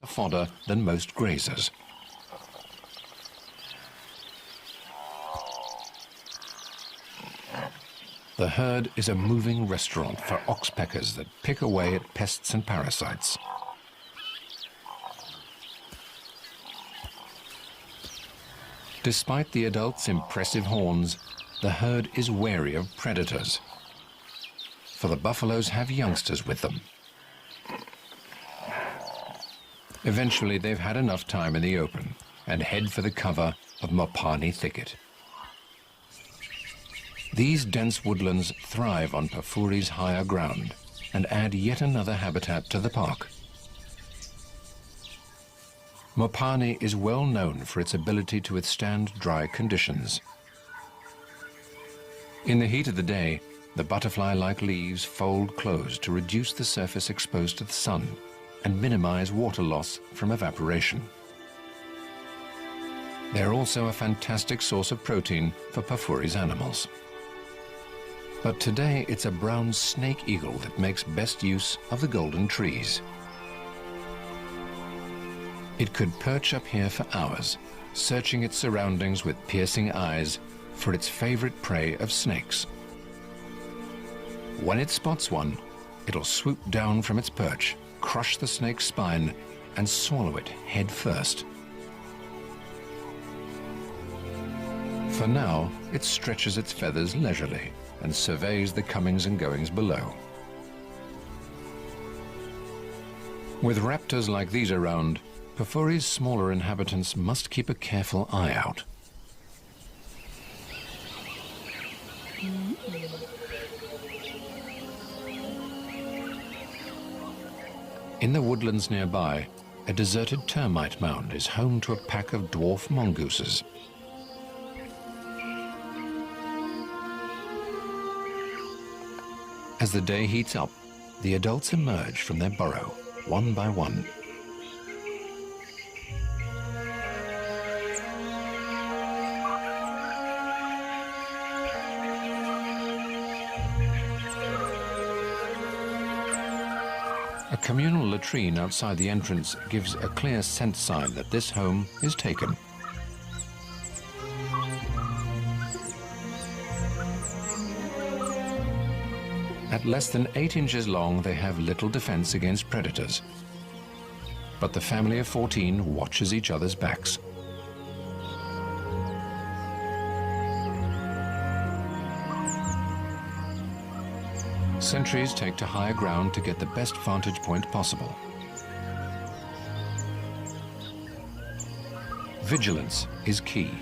fodder than most grazers. The herd is a moving restaurant for oxpeckers that pick away at pests and parasites. Despite the adults' impressive horns, the herd is wary of predators, for the buffaloes have youngsters with them. Eventually, they've had enough time in the open and head for the cover of Mopani thicket. These dense woodlands thrive on Pafuri's higher ground and add yet another habitat to the park. Mopani is well known for its ability to withstand dry conditions. In the heat of the day, the butterfly-like leaves fold closed to reduce the surface exposed to the sun and minimize water loss from evaporation. They're also a fantastic source of protein for Pafuri's animals. But today it's a brown snake eagle that makes best use of the golden trees. It could perch up here for hours, searching its surroundings with piercing eyes for its favorite prey of snakes. When it spots one, it'll swoop down from its perch, crush the snake's spine, and swallow it head first. For now, it stretches its feathers leisurely and surveys the comings and goings below. With raptors like these around, Pafuri's smaller inhabitants must keep a careful eye out. In the woodlands nearby, a deserted termite mound is home to a pack of dwarf mongooses. As the day heats up, the adults emerge from their burrow, one by one. A communal latrine outside the entrance gives a clear scent sign that this home is taken. At less than 8 inches long, they have little defense against predators. But the family of 14 watches each other's backs. Sentries take to higher ground to get the best vantage point possible. Vigilance is key.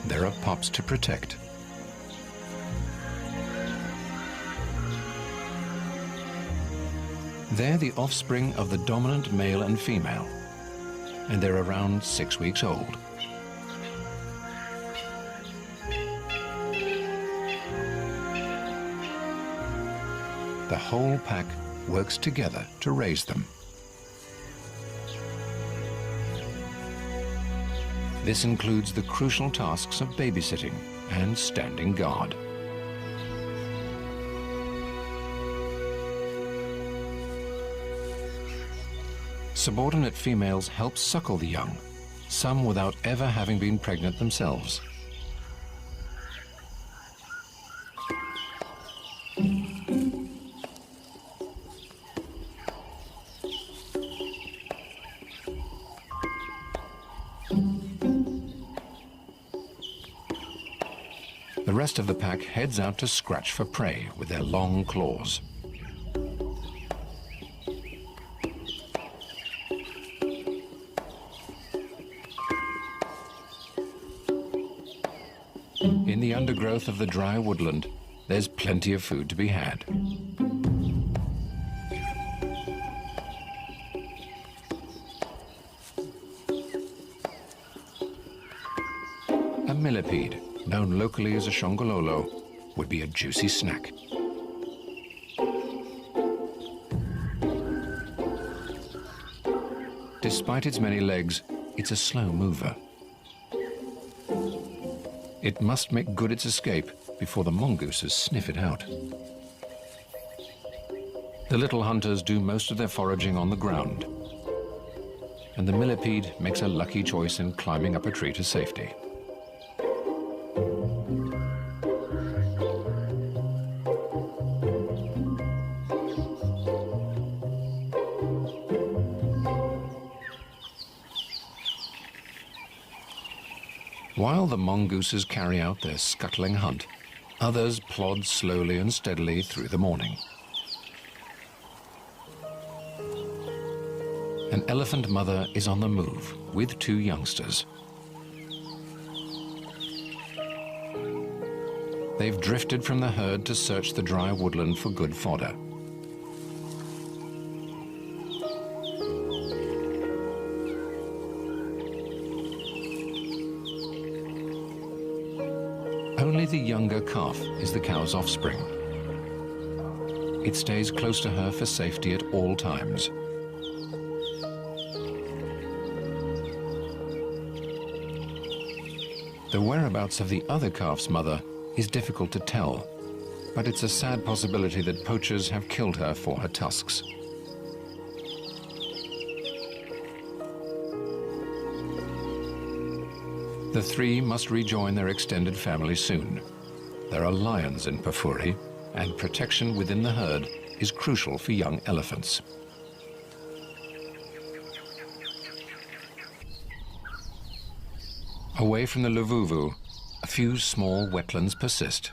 There are pups to protect. They're the offspring of the dominant male and female, and they're around 6 weeks old. The whole pack works together to raise them. This includes the crucial tasks of babysitting and standing guard. Subordinate females help suckle the young, some without ever having been pregnant themselves. The rest of the pack heads out to scratch for prey with their long claws. In the undergrowth of the dry woodland, there's plenty of food to be had. A millipede, known locally as a shongololo, would be a juicy snack. Despite its many legs, it's a slow mover. It must make good its escape before the mongooses sniff it out. The little hunters do most of their foraging on the ground, and the millipede makes a lucky choice in climbing up a tree to safety. While the mongooses carry out their scuttling hunt, others plod slowly and steadily through the morning. An elephant mother is on the move with 2 youngsters. They've drifted from the herd to search the dry woodland for good fodder. Only the younger calf is the cow's offspring. It stays close to her for safety at all times. The whereabouts of the other calf's mother is difficult to tell, but it's a sad possibility that poachers have killed her for her tusks. The 3 must rejoin their extended family soon. There are lions in Pafuri, and protection within the herd is crucial for young elephants. Away from the Luvuvu, a few small wetlands persist.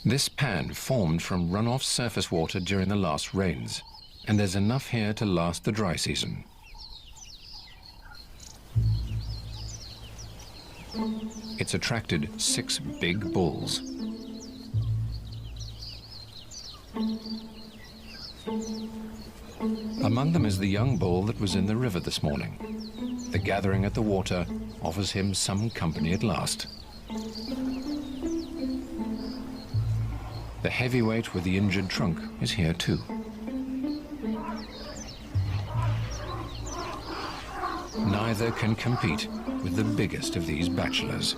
This pan formed from runoff surface water during the last rains, and there's enough here to last the dry season. It's attracted 6 big bulls. Among them is the young bull that was in the river this morning. The gathering at the water offers him some company at last. The heavyweight with the injured trunk is here too. Neither can compete with the biggest of these bachelors.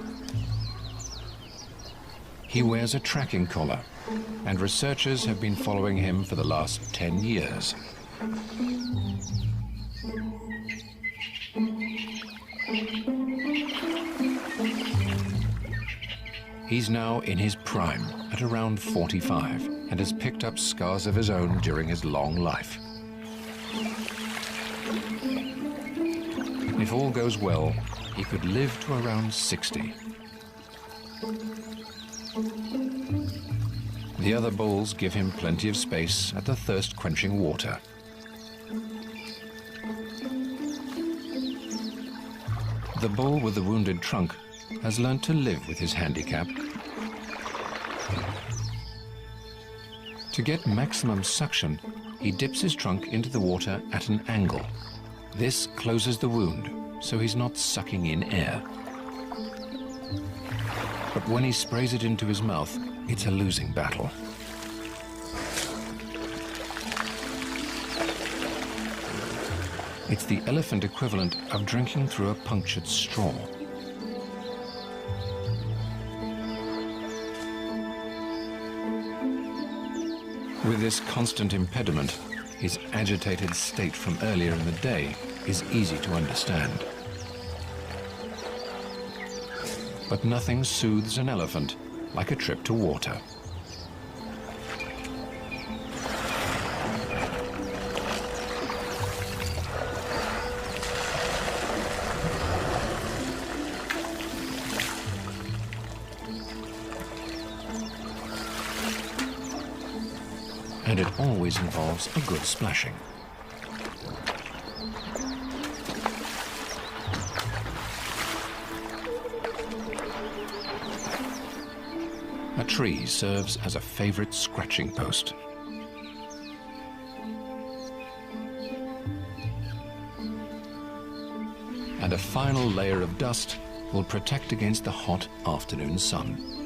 He wears a tracking collar, and researchers have been following him for the last 10 years. He's now in his prime, at around 45, and has picked up scars of his own during his long life. If all goes well, he could live to around 60. The other bulls give him plenty of space at the thirst-quenching water. The bull with the wounded trunk has learned to live with his handicap. To get maximum suction, he dips his trunk into the water at an angle. This closes the wound, so he's not sucking in air. But when he sprays it into his mouth, it's a losing battle. It's the elephant equivalent of drinking through a punctured straw. With this constant impediment, his agitated state from earlier in the day is easy to understand. But nothing soothes an elephant like a trip to water. And it always involves a good splashing. A tree serves as a favorite scratching post. And a final layer of dust will protect against the hot afternoon sun.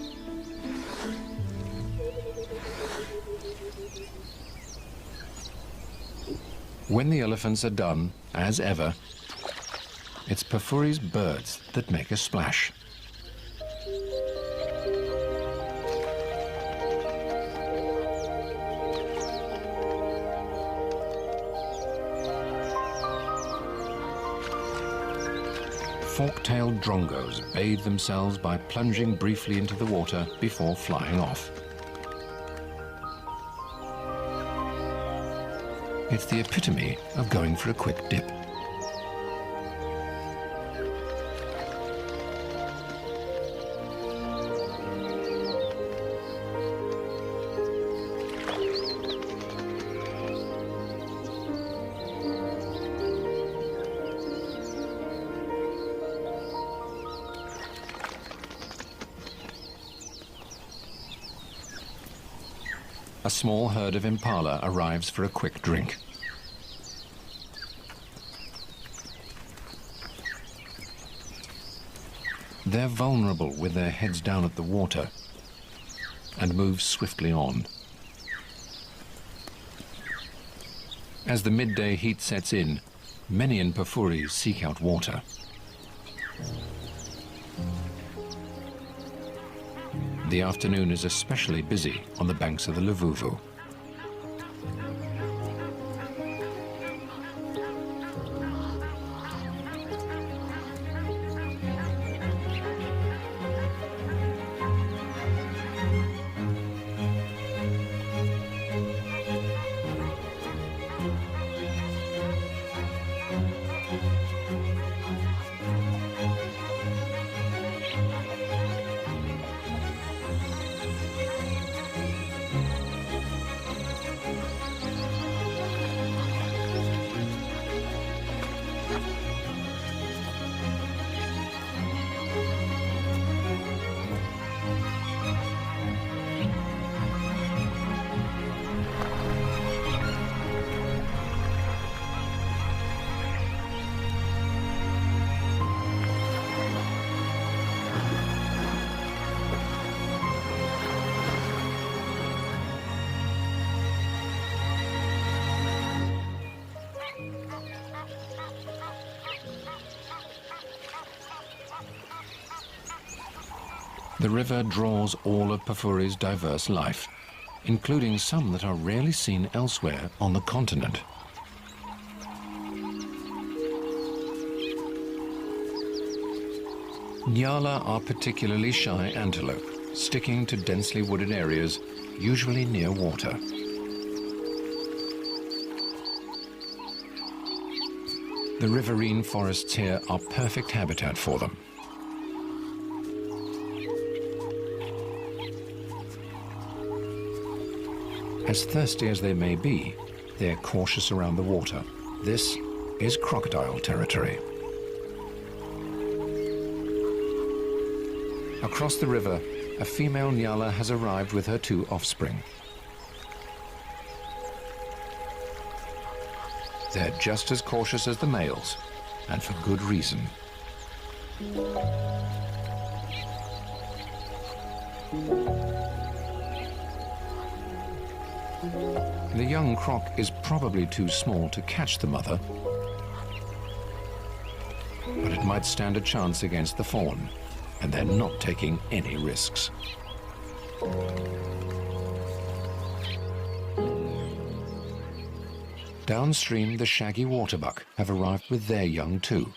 When the elephants are done, as ever, it's Pafuri's birds that make a splash. fork-tailed drongos bathe themselves by plunging briefly into the water before flying off. It's the epitome of going for a quick dip. A small herd of impala arrives for a quick drink. They're vulnerable with their heads down at the water and move swiftly on. As the midday heat sets in, many in Pafuri seek out water. The afternoon is especially busy on the banks of the Luvuvu. The river draws all of Pafuri's diverse life, including some that are rarely seen elsewhere on the continent. Nyala are particularly shy antelope, sticking to densely wooded areas, usually near water. The riverine forests here are perfect habitat for them. As thirsty as they may be, they're cautious around the water. This is crocodile territory. Across the river, a female Nyala has arrived with her 2 offspring. They're just as cautious as the males, and for good reason. The young croc is probably too small to catch the mother, but it might stand a chance against the fawn, and they're not taking any risks. Downstream, the shaggy waterbuck have arrived with their young too.